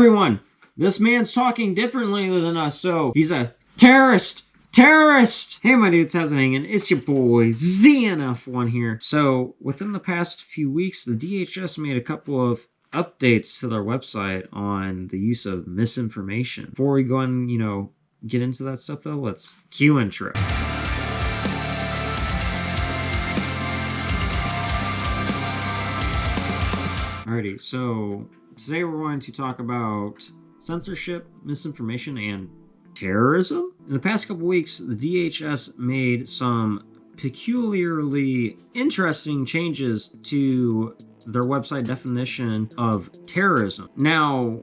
everyone, this man's talking differently than us, so he's a terrorist. Terrorist! Hey my dudes, how's it hanging? It's your boy, ZNF1 here. So, within the past few weeks, the DHS made a couple of updates to their website on the use of misinformation. Before we go and, get into that stuff though, let's cue intro. Alrighty, so today we're going to talk about censorship, misinformation, and terrorism. In the past couple weeks, the DHS made some peculiarly interesting changes to their website definition of terrorism. Now,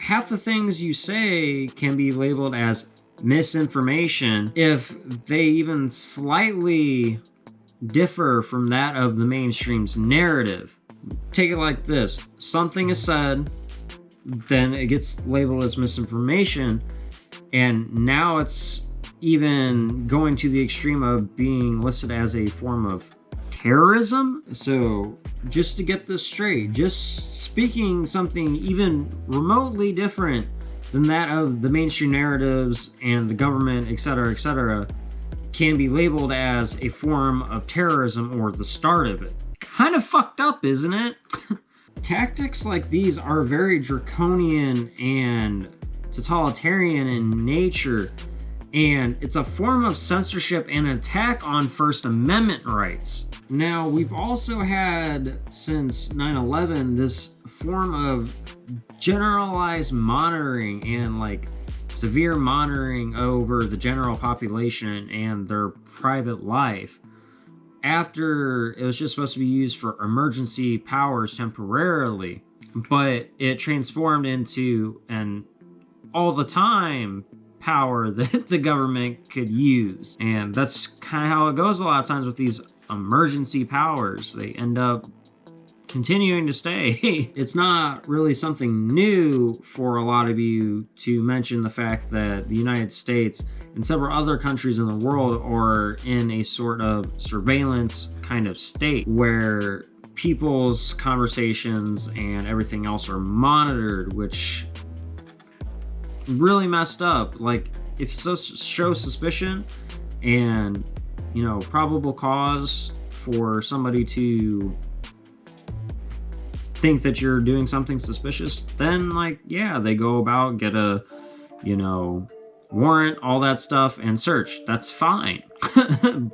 half the things you say can be labeled as misinformation if they even slightly differ from that of the mainstream's narrative. Take it like this: something is said, then it gets labeled as misinformation, and now it's even going to the extreme of being listed as a form of terrorism. So just to get this straight, just speaking something even remotely different than that of the mainstream narratives and the government, etc., can be labeled as a form of terrorism or the start of it. Kind of fucked up, isn't it? Tactics like these are very draconian and totalitarian in nature, and it's a form of censorship and attack on First Amendment rights. Now, we've also had, since 9/11, this form of generalized monitoring and severe monitoring over the general population and their private life. After it was just supposed to be used for emergency powers temporarily, but it transformed into an all-the-time power that the government could use. And that's kind of how it goes a lot of times with these emergency powers. They end up continuing to stay. It's not really something new for a lot of you to mention the fact that the United States and several other countries in the world are in a sort of surveillance kind of state where people's conversations and everything else are monitored, which really messed up. Like, if you show suspicion and, probable cause for somebody to think that you're doing something suspicious, then they go about, get a warrant, all that stuff, and search. That's fine.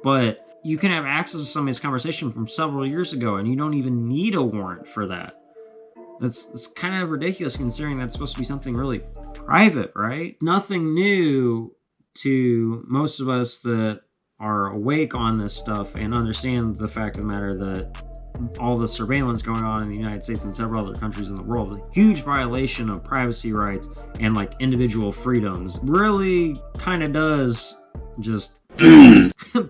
But you can have access to somebody's conversation from several years ago and you don't even need a warrant for that. It's kind of ridiculous considering that's supposed to be something really private, right? Nothing new to most of us that are awake on this stuff and understand the fact of the matter that all the surveillance going on in the United States and several other countries in the world is a huge violation of privacy rights and individual freedoms. Really kind of does just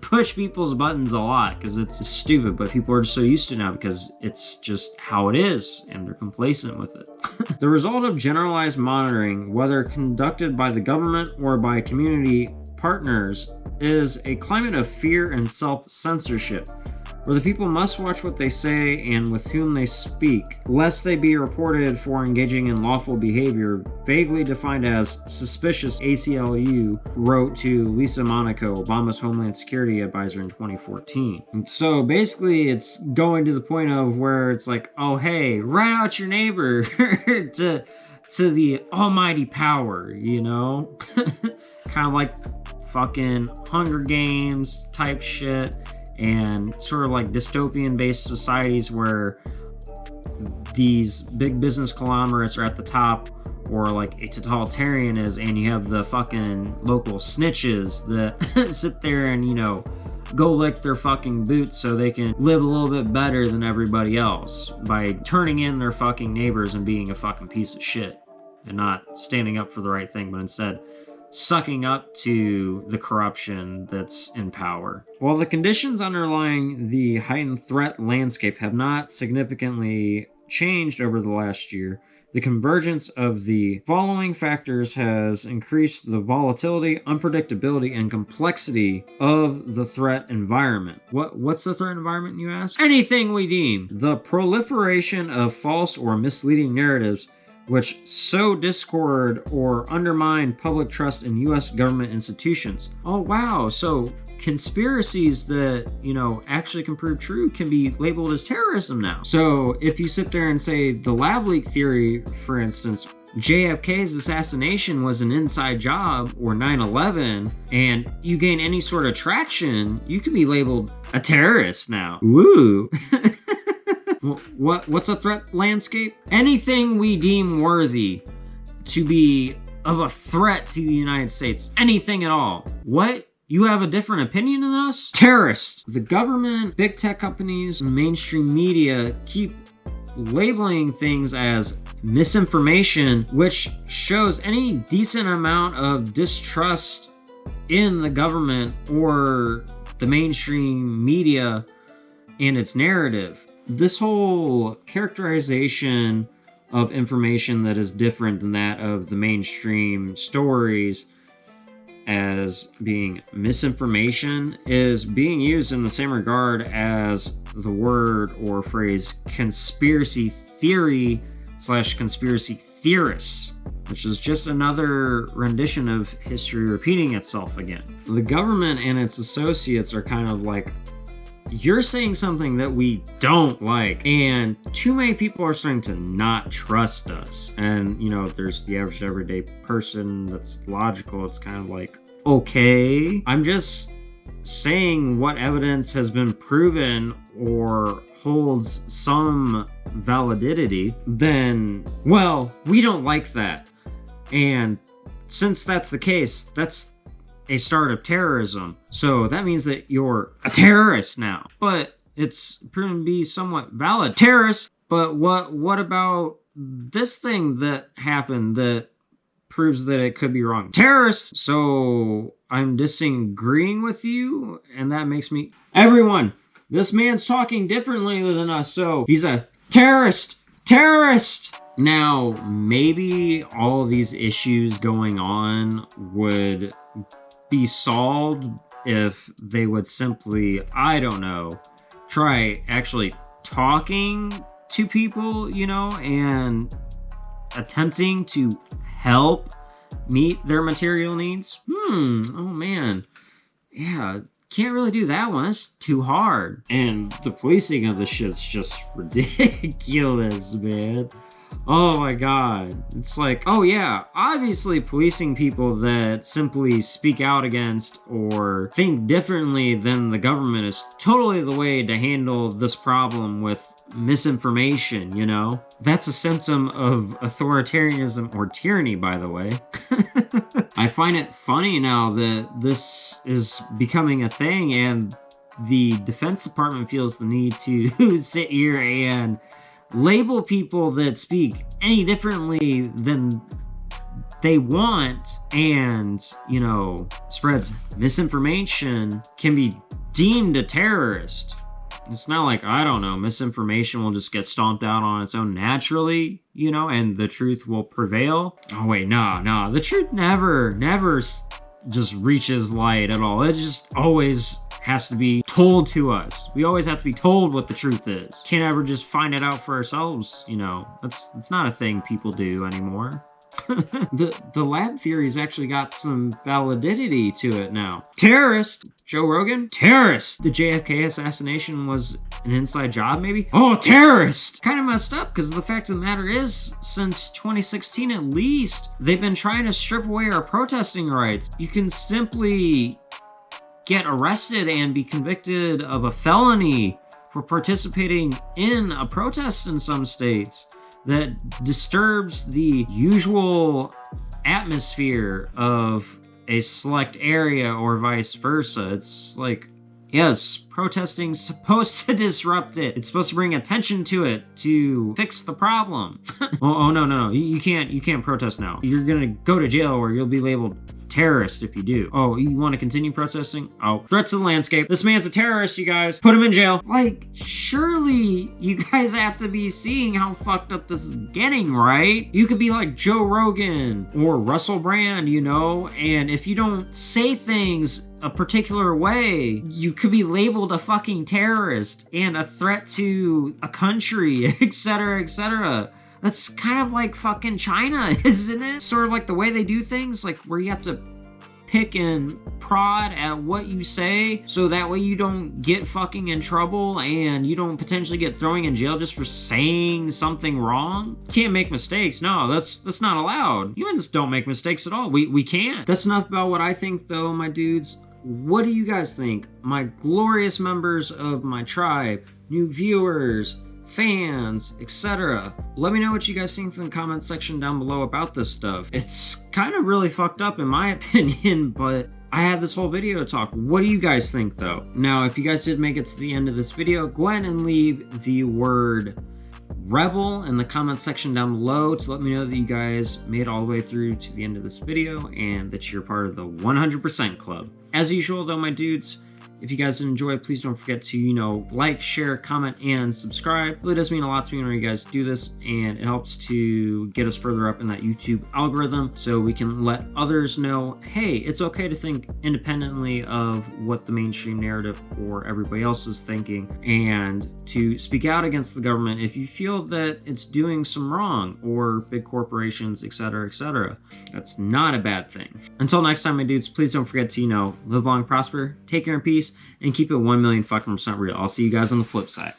push people's buttons a lot because it's stupid, but people are just so used to it now because it's just how it is and they're complacent with it. The result of generalized monitoring, whether conducted by the government or by community partners, is a climate of fear and self-censorship, where the people must watch what they say and with whom they speak, lest they be reported for engaging in lawful behavior, vaguely defined as suspicious, ACLU wrote to Lisa Monaco, Obama's Homeland Security advisor, in 2014. And so basically it's going to the point of where it's like, oh hey, rat out your neighbor to the almighty power, kind of like fucking Hunger Games type shit. And sort of dystopian based societies where these big business conglomerates are at the top, or a totalitarian is, and you have the fucking local snitches that sit there and go lick their fucking boots so they can live a little bit better than everybody else by turning in their fucking neighbors and being a fucking piece of shit and not standing up for the right thing, but instead sucking up to the corruption that's in power. While the conditions underlying the heightened threat landscape have not significantly changed over the last year, the convergence of the following factors has increased the volatility, unpredictability, and complexity of the threat environment. What's the threat environment, you ask? Anything we deem. The proliferation of false or misleading narratives which sow discord or undermine public trust in U.S. government institutions. Oh, wow. So conspiracies that, actually can prove true can be labeled as terrorism now. So if you sit there and say the lab leak theory, for instance, JFK's assassination was an inside job, or 9/11, and you gain any sort of traction, you can be labeled a terrorist now. Woo! What's a threat landscape? Anything we deem worthy to be of a threat to the United States. Anything at all. What? You have a different opinion than us? Terrorist! The government, big tech companies, and mainstream media keep labeling things as misinformation, which shows any decent amount of distrust in the government or the mainstream media and its narrative. This whole characterization of information that is different than that of the mainstream stories as being misinformation is being used in the same regard as the word or phrase conspiracy theory / conspiracy theorists, which is just another rendition of history repeating itself again. The government and its associates are kind of like, you're saying something that we don't like, and too many people are starting to not trust us. And, there's the average everyday person that's logical. It's kind of like, okay, I'm just saying what evidence has been proven or holds some validity. Then, well, we don't like that. And since that's the case, that's a start of terrorism. So that means that you're a terrorist now. But it's proven to be somewhat valid. Terrorist, but what about this thing that happened that proves that it could be wrong? Terrorist! So I'm disagreeing with you, and that makes me... Everyone, this man's talking differently than us, so he's a terrorist! Terrorist! Now, maybe all these issues going on would be solved if they would simply, I don't know, try actually talking to people, and attempting to help meet their material needs. Oh man. Yeah, can't really do that one. That's too hard. And the policing of the shit's just ridiculous, man. Oh my god. It's like, oh yeah, obviously policing people that simply speak out against or think differently than the government is totally the way to handle this problem with misinformation, That's a symptom of authoritarianism or tyranny, by the way. I find it funny now that this is becoming a thing and the Defense Department feels the need to sit here and label people that speak any differently than they want and, spreads misinformation can be deemed a terrorist. It's not like, I don't know, misinformation will just get stomped out on its own naturally, and the truth will prevail. Oh wait, no, the truth never just reaches light at all. It just always has to be told to us. We always have to be told what the truth is. Can't ever just find it out for ourselves, That's not a thing people do anymore. The lab theory's actually got some validity to it now. Terrorist! Joe Rogan? Terrorist! The JFK assassination was an inside job, maybe? Oh, terrorist! Kind of messed up, because the fact of the matter is, since 2016 at least, they've been trying to strip away our protesting rights. You can simply get arrested and be convicted of a felony for participating in a protest in some states that disturbs the usual atmosphere of a select area or vice versa. It's like, yes, protesting's supposed to disrupt it. It's supposed to bring attention to it to fix the problem. Oh no. You can't protest now. You're gonna go to jail or you'll be labeled terrorist if you do. Oh, you want to continue protesting? Oh, threats to the landscape. This man's a terrorist, you guys. Put him in jail. Like, surely you guys have to be seeing how fucked up this is getting, right? You could be like Joe Rogan or Russell Brand, and if you don't say things a particular way, you could be labeled a fucking terrorist and a threat to a country, etc., etc. That's kind of like fucking China, isn't it? Sort of like the way they do things, like where you have to pick and prod at what you say so that way you don't get fucking in trouble and you don't potentially get thrown in jail just for saying something wrong. Can't make mistakes. No, that's not allowed. Humans don't make mistakes at all. We can't. That's enough about what I think though, my dudes. What do you guys think? My glorious members of my tribe, new viewers, fans, etc. Let me know what you guys think in the comment section down below about this stuff. It's kind of really fucked up in my opinion, but I had this whole video to talk. What do you guys think though? Now, if you guys did make it to the end of this video, go ahead and leave the word rebel in the comment section down below to let me know that you guys made it all the way through to the end of this video and that you're part of the 100% club. As usual though, my dudes, if you guys enjoy, please don't forget to, like, share, comment, and subscribe. It really does mean a lot to me when you guys do this, and it helps to get us further up in that YouTube algorithm so we can let others know, hey, it's okay to think independently of what the mainstream narrative or everybody else is thinking, and to speak out against the government if you feel that it's doing some wrong, or big corporations, etc., etc. That's not a bad thing. Until next time, my dudes, please don't forget to, live long, prosper, take care, and peace, and keep it 1,000,000% real. I'll see you guys on the flip side.